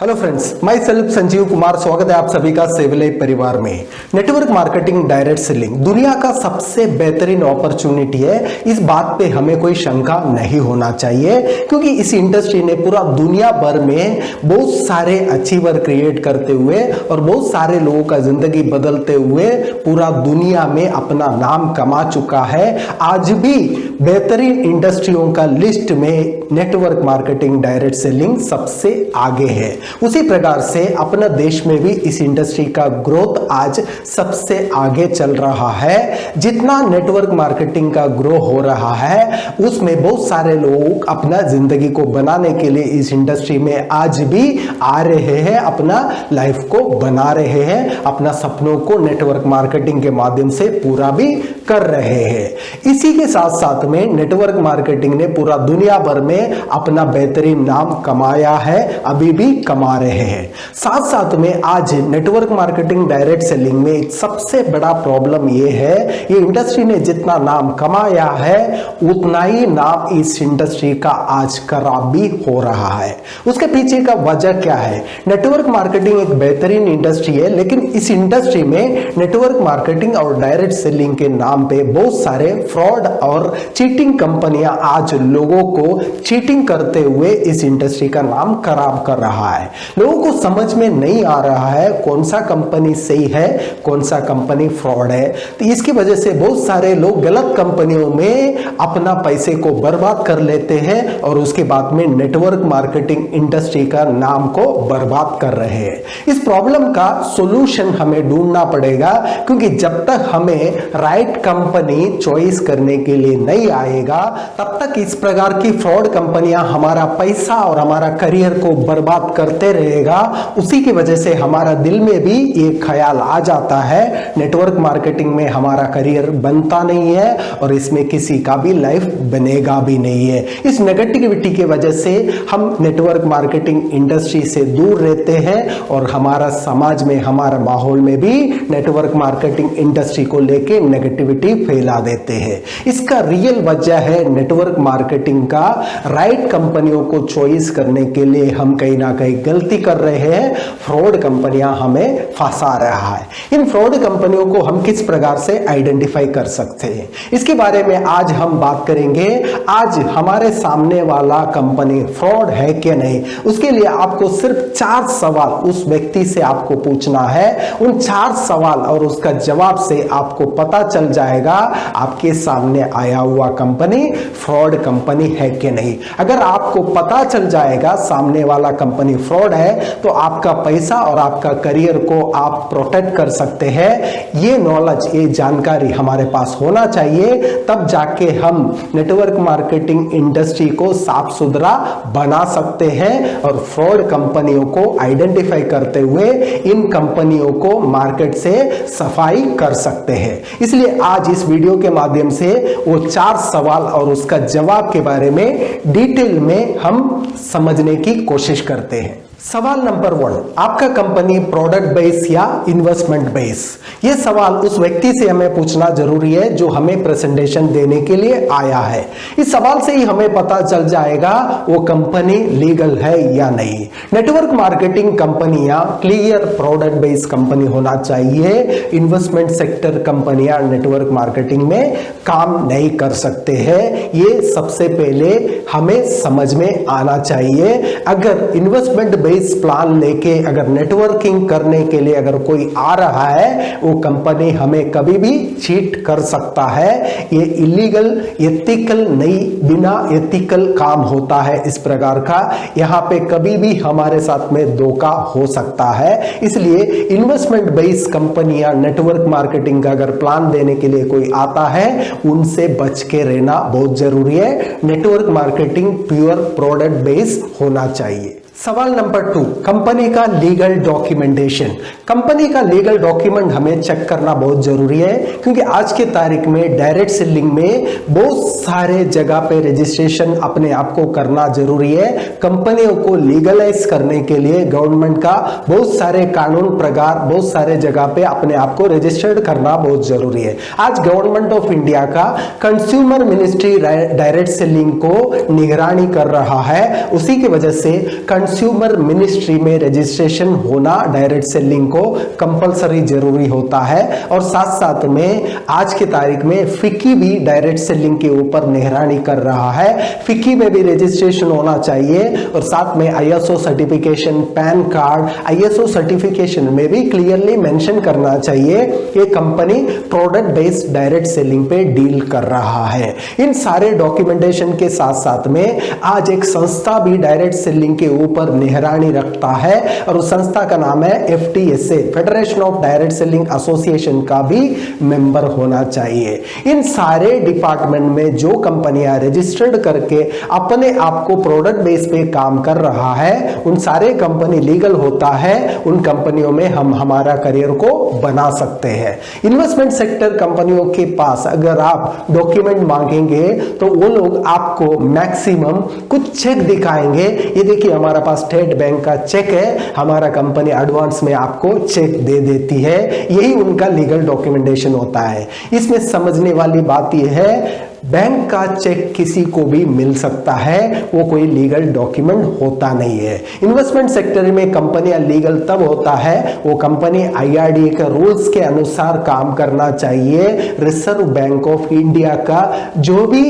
Hello friends, my self Sanjeev Kumar. स्वागत है आप सभी का सेवले परिवार में। नेटवर्क मार्केटिंग, डायरेक्ट सेलिंग दुनिया का सबसे बेहतरीन अपॉर्चुनिटी है। इस बात पे हमें कोई शंका नहीं होना चाहिए, क्योंकि इस इंडस्ट्री ने पूरा दुनिया भर में बहुत सारे अचीवर क्रिएट करते हुए और बहुत सारे लोगों का जिंदगी बदलते हुए पूरा दुनिया में अपना नाम कमा चुका है। आज भी बेहतरीन इंडस्ट्रियों का लिस्ट में नेटवर्क मार्केटिंग, डायरेक्ट सेलिंग सबसे आगे है। उसी प्रकार से अपना देश में भी इस इंडस्ट्री का ग्रोथ आज सबसे आगे चल रहा है। जितना नेटवर्क मार्केटिंग का ग्रो हो रहा है, उसमें बहुत सारे लोग अपना जिंदगी को बनाने के लिए इस इंडस्ट्री में आज भी आ रहे हैं, अपना लाइफ को बना रहे हैं, अपना सपनों को नेटवर्क मार्केटिंग के माध्यम से पूरा भी कर रहे हैं। इसी के साथ साथ में नेटवर्क मार्केटिंग ने पूरा दुनिया भर में अपना बेहतरीन नाम कमाया है, अभी भी कमा रहे हैं। साथ साथ में आज नेटवर्क मार्केटिंग, डायरेक्ट सेलिंग में सबसे बड़ा प्रॉब्लम यह है, ये इंडस्ट्री ने जितना नाम कमाया है उतना ही नाम इस इंडस्ट्री का आज खराब भी हो रहा है। उसके पीछे का वजह क्या है? नेटवर्क मार्केटिंग एक बेहतरीन इंडस्ट्री है, लेकिन इस इंडस्ट्री में नेटवर्क मार्केटिंग और डायरेक्ट सेलिंग के नाम पे बहुत सारे फ्रॉड और चीटिंग कंपनियां आज लोगों को चीटिंग करते हुए इस इंडस्ट्री का नाम खराब कर रहा है। लोगों को समझ में नहीं आ रहा है कौन सा कंपनी सही है, कौन सा कंपनी फ्रॉड है। तो इसकी वजह से बहुत सारे लोग गलत कंपनियों में अपना पैसे को बर्बाद कर लेते हैं और उसके बाद में नेटवर्क मार्केटिंग इंडस्ट्री का नाम को बर्बाद कर रहे हैं। इस प्रॉब्लम का सॉल्यूशन हमें ढूंढना पड़ेगा, क्योंकि जब तक हमें राइट कंपनी चॉइस करने के लिए नहीं आएगा, तब तक इस प्रकार की फ्रॉड कंपनियां हमारा पैसा और हमारा करियर को बर्बाद करते रहेगा। उसी की वजह से हमारा दिल में भी एक ख्याल आ जाता है, नेटवर्क मार्केटिंग में हमारा करियर बनता नहीं है और इसमें किसी का भी लाइफ बनेगा भी नहीं है। इस नेगेटिविटी की वजह से हम नेटवर्क मार्केटिंग इंडस्ट्री से दूर रहते हैं और हमारा समाज में, हमारा माहौल में भी नेटवर्क मार्केटिंग इंडस्ट्री को लेके नेगेटिविटी फैला देते हैं। इसका रियल वजह है नेटवर्क मार्केटिंग का राइट कंपनियों को चॉइस करने के लिए हम कहीं ना कहीं गलती कर रहे हैं। फ्रॉड कंपनियां हमें फंसा रहा है। इन फ्रॉड कंपनियों को हम किस प्रकार से आइडेंटिफाई कर सकते हैं, इसके बारे में आज हम बात करेंगे। आज हमारे सामने वाला कंपनी फ्रॉड है कि नहीं, उसके लिए आपको सिर्फ 4 सवाल उस व्यक्ति से आपको पूछना है। उन 4 सवाल और उसका जवाब से आपको पता चल जाएगा आपके सामने आया हुआ कंपनी फ्रॉड कंपनी है कि नहीं। अगर आपको पता चल जाएगा सामने वाला कंपनी फ्रॉड है, तो आपका पैसा और आपका करियर को आप प्रोटेक्ट कर सकते हैं। ये नॉलेज, ये जानकारी हमारे पास होना चाहिए, तब जाके हम नेटवर्क मार्केटिंग इंडस्ट्री को साफ सुथरा बना सकते हैं और फ्रॉड कंपनियों को आइडेंटिफाई करते हुए इन कंपनियों को मार्केट से सफाई कर सकते हैं। इसलिए आज इस वीडियो के माध्यम से वो 4 सवाल और उसका जवाब के बारे में डिटेल में हम समझने की कोशिश करते हैं। सवाल नंबर 1, आपका कंपनी प्रोडक्ट बेस या इन्वेस्टमेंट बेस? यह सवाल उस व्यक्ति से हमें पूछना जरूरी है जो हमें प्रेजेंटेशन देने के लिए आया है। इस सवाल से ही हमें पता चल जाएगा वो कंपनी लीगल है या नहीं। नेटवर्क मार्केटिंग कंपनियां क्लियर प्रोडक्ट बेस कंपनी होना चाहिए। इन्वेस्टमेंट सेक्टर कंपनियां नेटवर्क मार्केटिंग में काम नहीं कर सकते हैं। ये सबसे पहले हमें समझ में आना चाहिए। अगर इन्वेस्टमेंट बेस प्लान लेके अगर नेटवर्किंग करने के लिए अगर कोई आ रहा है, वो कंपनी हमें कभी भी चीट कर सकता है। ये इलीगल, एथिकल नहीं, बिना एथिकल काम होता है इस प्रकार का। यहां पे कभी भी हमारे साथ में धोखा हो सकता है। इसलिए इन्वेस्टमेंट बेस कंपनियां नेटवर्क मार्केटिंग का अगर प्लान देने के लिए कोई आता है, उनसे बच के रहना बहुत जरूरी है। Network marketing pure product base होना चाहिए। सवाल नंबर 2, कंपनी का लीगल डॉक्यूमेंटेशन। कंपनी का लीगल डॉक्यूमेंट हमें चेक करना बहुत जरूरी है, क्योंकि आज के तारीख में डायरेक्ट सेलिंग में बहुत सारे जगह पे रजिस्ट्रेशन अपने आप को करना जरूरी है। कंपनियों को लीगलाइज करने के लिए गवर्नमेंट का बहुत सारे कानून प्रकार बहुत सारे जगह पे अपने आप को रजिस्टर्ड करना बहुत जरूरी है। आज गवर्नमेंट ऑफ इंडिया का कंज्यूमर मिनिस्ट्री डायरेक्ट सेलिंग को निगरानी कर रहा है। उसी की वजह से कंज्यूमर मिनिस्ट्री में रजिस्ट्रेशन होना डायरेक्ट सेलिंग को कंपलसरी जरूरी होता है। और साथ साथ में आज की तारीख में फिक्की भी डायरेक्ट सेलिंग के ऊपर निगरानी कर रहा है। फिक्की में भी रजिस्ट्रेशन होना चाहिए और साथ में ISO certification, pan card, ISO certification में भी क्लियरली मेंशन करना चाहिए कि company product based direct selling पे डील कर रहा है। इन सारे डॉक्यूमेंटेशन के साथ साथ में आज एक संस्था भी डायरेक्ट सेलिंग के ऊपर निगरानी रखता है और उस संस्था का नाम है FTSA, federation of direct selling association का भी मेंबर होना चाहिए। इन सारे डिपार्टमेंट में जो कंपनियां रजिस्टर्ड करके अपने आप को प्रोडक्ट बेस पे काम कर रहा है, उन सारे कंपनी लीगल होता है। उन कंपनियों में हम हमारा करियर को बना सकते हैं। इन्वेस्टमेंट सेक्टर कंपनियों के पास अगर आप डॉक्यूमेंट मांगेंगे तो वो लोग आपको मैक्सिमम कुछ चेक दिखाएंगे। ये देखिए हमारा पास स्टेट बैंक का चेक है, हमारा कंपनी एडवांस में आपको चेक दे देती है। यही उनका लीगल डॉक्यूमेंटेशन होता है। इसमें समझने वाली बात यह है, बैंक का चेक किसी को भी मिल सकता है, वो कोई लीगल डॉक्यूमेंट होता नहीं है। इन्वेस्टमेंट सेक्टर में कंपनियां लीगल तब होता है वो कंपनी IRDA के रूल्स के अनुसार काम करना चाहिए। रिजर्व बैंक ऑफ इंडिया का जो भी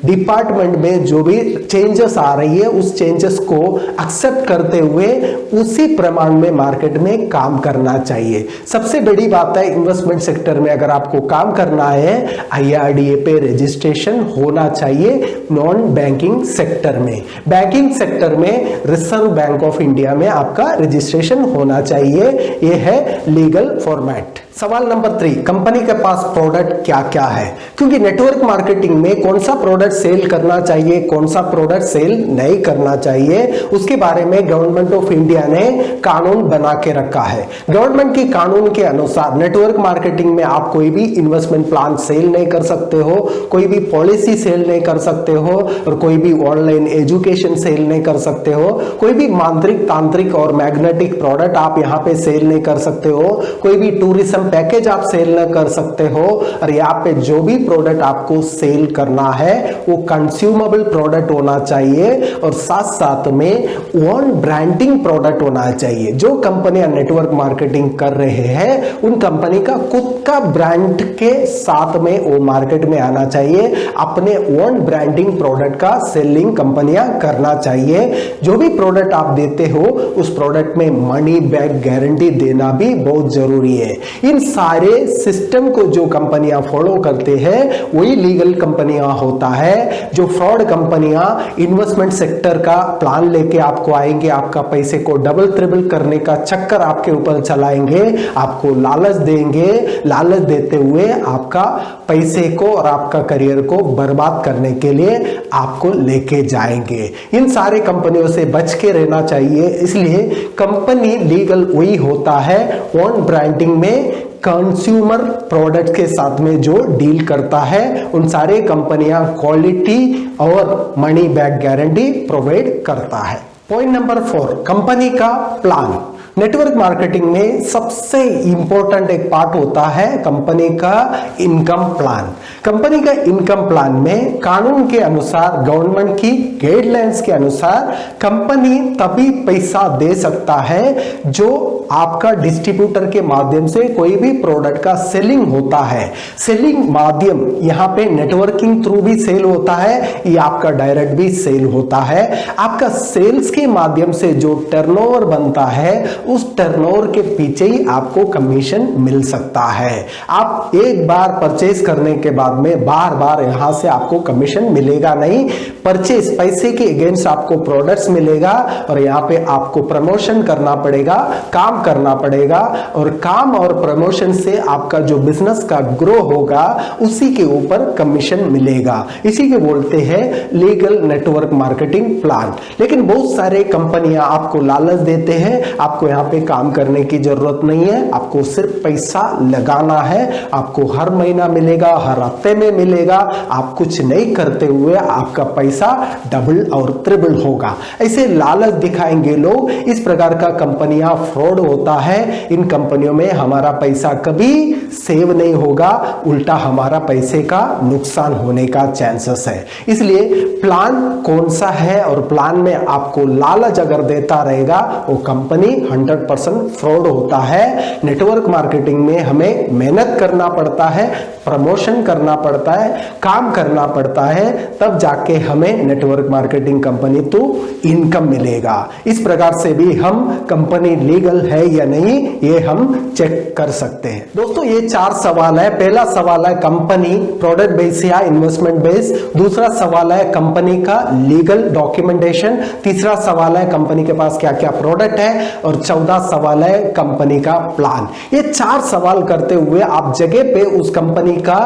डिपार्टमेंट में जो भी चेंजेस आ रही है उस चेंजेस को एक्सेप्ट करते हुए उसी प्रमाण में मार्केट में काम करना चाहिए। सबसे बड़ी बात है इन्वेस्टमेंट सेक्टर में अगर आपको काम करना है IRDA पे रजिस्ट्रेशन होना चाहिए। नॉन बैंकिंग सेक्टर में, बैंकिंग सेक्टर में रिजर्व बैंक ऑफ इंडिया में आपका रजिस्ट्रेशन होना चाहिए। यह है लीगल फॉर्मेट। सवाल नंबर 3, कंपनी के पास प्रोडक्ट क्या क्या है? क्योंकि नेटवर्क मार्केटिंग में कौन सा प्रोडक्ट सेल करना चाहिए, कौन सा प्रोडक्ट सेल नहीं करना चाहिए, उसके बारे में गवर्नमेंट ऑफ इंडिया ने कानून बना के रखा है। गवर्नमेंट के कानून के अनुसार नेटवर्क मार्केटिंग में आप कोई भी इन्वेस्टमेंट प्लान सेल नहीं कर सकते हो, कोई भी पॉलिसी सेल नहीं कर सकते हो और कोई भी ऑनलाइन एजुकेशन सेल नहीं कर सकते हो। कोई भी मांत्रिक, तांत्रिक और मैग्नेटिक प्रोडक्ट आप यहाँ पे सेल नहीं कर सकते हो। कोई भी टूरिज्म पैकेज आप सेल न कर सकते हो। और यहाँ पे जो भी प्रोडक्ट आपको सेल करना है वो कंज्यूमेबल प्रोडक्ट होना चाहिए और साथ साथ में ओन ब्रांडिंग प्रोडक्ट होना चाहिए। जो कंपनियां नेटवर्क मार्केटिंग कर रहे हैं उन कंपनी का खुद का ब्रांड के साथ में वो मार्केट में आना चाहिए। अपने ओन ब्रांडिंग प्रोडक्ट का सेलिंग कंपनियां करना चाहिए। जो भी प्रोडक्ट आप देते हो उस प्रोडक्ट में मनी बैक गारंटी देना भी बहुत जरूरी है। इन सारे सिस्टम को जो कंपनियां फॉलो करते हैं वही लीगल कंपनियां होता है। जो फ्रॉड कंपनियां इन्वेस्टमेंट सेक्टर का प्लान लेके आपको आएंगे, आपका पैसे को डबल ट्रिपल करने का चक्कर आपके ऊपर चलाएंगे, आपको लालच देंगे, लालच देते हुए आपका पैसे को और आपका करियर को बर्बाद करने के लिए आपको लेके जाएंगे। इन सारे कंपनियों से बच के रहना चाहिए। इसलिए कंपनी लीगल वही होता है ओन ब्रांडिंग में कंज्यूमर प्रोडक्ट के साथ में जो डील करता है। उन सारे कंपनियां क्वालिटी और मनी बैक गारंटी प्रोवाइड करता है। पॉइंट नंबर 4, कंपनी का प्लान। नेटवर्क मार्केटिंग में सबसे इंपॉर्टेंट एक पार्ट होता है कंपनी का इनकम प्लान। कंपनी का इनकम प्लान में कानून के अनुसार, गवर्नमेंट की गाइडलाइंस के अनुसार कंपनी तभी पैसा दे सकता है जो आपका डिस्ट्रीब्यूटर के माध्यम से कोई भी प्रोडक्ट का सेलिंग होता है। सेलिंग माध्यम यहाँ पे नेटवर्किंग थ्रू भी सेल होता है या आपका डायरेक्ट भी सेल होता है। आपका सेल्स के माध्यम से जो टर्नओवर बनता है उस टर्नओवर के पीछे ही आपको कमीशन मिल सकता है। आप एक बार परचेज करने के बाद में बार बार यहां से आपको कमीशन मिलेगा नहीं। परचेज पैसे के अगेंस्ट आपको प्रोडक्ट्स मिलेगा और यहाँ पे आपको प्रमोशन करना पड़ेगा, काम करना पड़ेगा और काम और प्रमोशन से आपका जो बिजनेस का ग्रो होगा उसी के ऊपर कमीशन मिलेगा। इसी के बोलते हैं लीगल नेटवर्क मार्केटिंग प्लान। लेकिन बहुत सारे कंपनियां आपको लालच देते हैं, आपको यहाँ पे काम करने की जरूरत नहीं है, आपको सिर्फ पैसा लगाना है, आपको हर महीना मिलेगा, हर हफ्ते सस्ते में मिलेगा, आप कुछ नहीं करते हुए आपका पैसा डबल और ट्रिपल होगा, ऐसे लालच दिखाएंगे लोग। इस प्रकार का कंपनियां फ्रॉड होता है। इन कंपनियों में हमारा पैसा कभी सेव नहीं होगा, उल्टा हमारा पैसे का नुकसान होने का चांसेस है। इसलिए प्लान कौन सा है और प्लान में आपको लालच अगर देता रहेगा वो कंपनी 100% फ्रॉड होता है। नेटवर्क मार्केटिंग में हमें मेहनत करना पड़ता है, प्रमोशन करना पड़ता है, काम करना पड़ता है, तब जाके हमें नेटवर्क मार्केटिंग कंपनी तो इनकम मिलेगा। इस प्रकार से भी हम कंपनी लीगल है या नहीं ये हम चेक कर सकते हैं। दोस्तों ये 4 सवाल है। पहला सवाल है कंपनी प्रोडक्ट बेस या इन्वेस्टमेंट बेस। दूसरा सवाल है कंपनी का लीगल डॉक्यूमेंटेशन। तीसरा सवाल है कंपनी के पास क्या क्या प्रोडक्ट है। और 14 सवाल है कंपनी का प्लान। ये 4 सवाल करते हुए आप जगह पे उस कंपनी का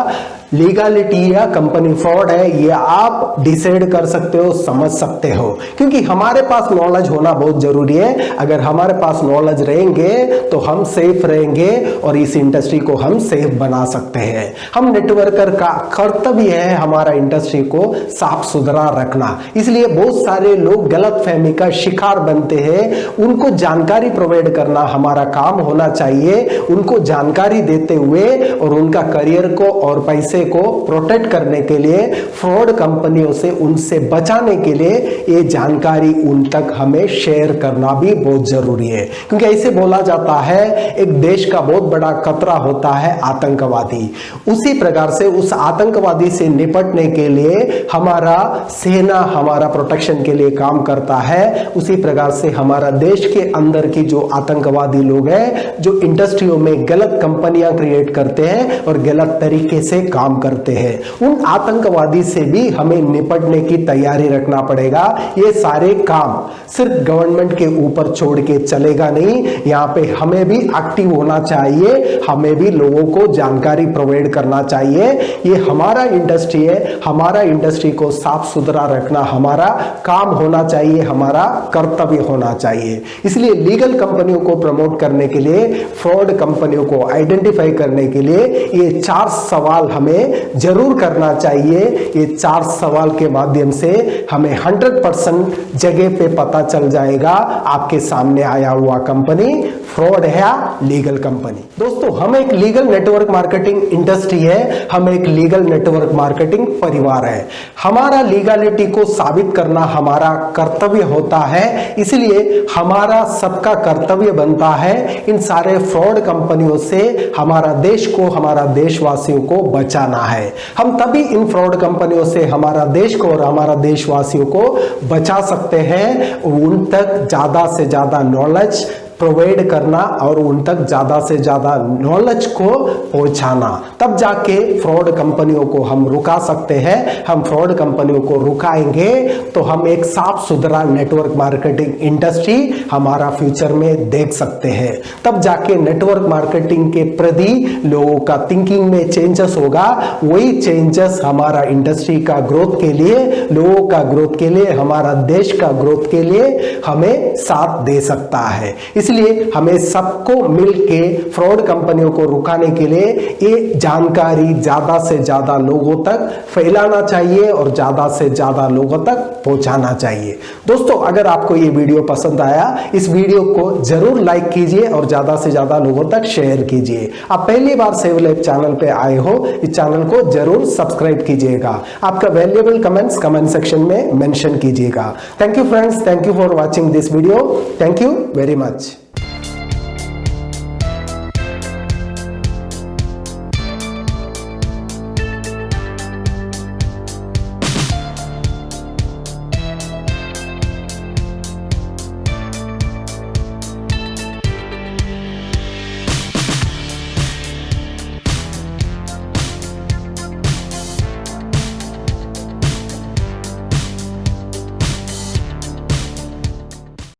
लीगलिटी या कंपनी फ्रॉड है ये आप डिसाइड कर सकते हो, समझ सकते हो, क्योंकि हमारे पास नॉलेज होना बहुत जरूरी है। अगर हमारे पास नॉलेज रहेंगे तो हम सेफ रहेंगे और इस इंडस्ट्री को हम सेफ बना सकते हैं। हम नेटवर्कर का कर्तव्य है हमारा इंडस्ट्री को साफ सुथरा रखना। इसलिए बहुत सारे लोग गलतफहमी का शिकार बनते हैं। उनको जानकारी प्रोवाइड करना हमारा काम होना चाहिए। उनको जानकारी देते हुए और उनका करियर को और पैसे को प्रोटेक्ट करने के लिए, फ्रॉड कंपनियों से उनसे बचाने के लिए ये जानकारी उन तक हमें शेयर करना भी बहुत जरूरी है। क्योंकि ऐसे बोला जाता है एक देश का बहुत बड़ा खतरा होता है आतंकवादी। उसी प्रकार से उस आतंकवादी से निपटने के लिए हमारा सेना हमारा प्रोटेक्शन के लिए काम करता है। उसी प्रकार से हमारा देश के अंदर की जो आतंकवादी लोग हैं जो इंडस्ट्रियों में गलत कंपनियां क्रिएट करते हैं और गलत तरीके से काम करते हैं, उन आतंकवादी से भी हमें निपटने की तैयारी रखना पड़ेगा। ये सारे काम सिर्फ गवर्नमेंट के ऊपर छोड़ के चलेगा नहीं, यहाँ पे हमें भी एक्टिव होना चाहिए, हमें भी लोगों को जानकारी प्रोवाइड करना चाहिए। ये हमारा इंडस्ट्री है, हमारा इंडस्ट्री को साफ सुथरा रखना हमारा काम होना चाहिए, हमारा कर्तव्य होना चाहिए। इसलिए लीगल कंपनियों को प्रमोट करने के लिए, फ्रॉड कंपनियों को आइडेंटिफाई करने के लिए ये 4 सवाल हमें जरूर करना चाहिए। ये 4 सवाल के माध्यम से हमें 100% जगह पे पता चल जाएगा आपके सामने आया हुआ कंपनी फ्रॉड है या लीगल कंपनी। दोस्तों हम एक लीगल नेटवर्क मार्केटिंग इंडस्ट्री है, हम एक लीगल नेटवर्क मार्केटिंग परिवार है। हमारा लीगलिटी को साबित करना हमारा कर्तव्य होता है। इसलिए हमारा सबका कर्तव्य बनता है इन सारे फ्रॉड कंपनियों से हमारा देश को, हमारा देशवासियों को बचाना है। हम तभी इन फ्रॉड कंपनियों से हमारा देश को और हमारा देशवासियों को बचा सकते हैं। उन तक ज्यादा से ज्यादा नॉलेज प्रोवाइड करना और उन तक ज्यादा से ज्यादा नॉलेज को पहुंचाना, तब जाके फ्रॉड कंपनियों को हम रुका सकते हैं। हम फ्रॉड कंपनियों को रुकाएंगे तो हम एक साफ सुथरा नेटवर्क मार्केटिंग इंडस्ट्री हमारा फ्यूचर में देख सकते हैं। तब जाके नेटवर्क मार्केटिंग के प्रति लोगों का थिंकिंग में चेंजेस होगा। वही चेंजेस हमारा इंडस्ट्री का ग्रोथ के लिए, लोगों का ग्रोथ के लिए, हमारा देश का ग्रोथ के लिए हमें साथ दे सकता है। इसलिए हमें सबको मिलके फ्रॉड कंपनियों को रुकाने के लिए ये जानकारी ज्यादा से ज्यादा लोगों तक फैलाना चाहिए और ज्यादा से ज्यादा लोगों तक पहुंचाना चाहिए। दोस्तों अगर आपको ये वीडियो पसंद आया, इस वीडियो को जरूर लाइक कीजिए और ज्यादा से ज्यादा लोगों तक शेयर कीजिए। आप पहली बार सेव लाइफ चैनल पे आए हो, इस चैनल को जरूर सब्सक्राइब कीजिएगा। आपका वैल्यूएबल कमेंट्स कमेंट सेक्शन में मेंशन कीजिएगा। Thank you friends, thank you for watching this video. Thank you very much.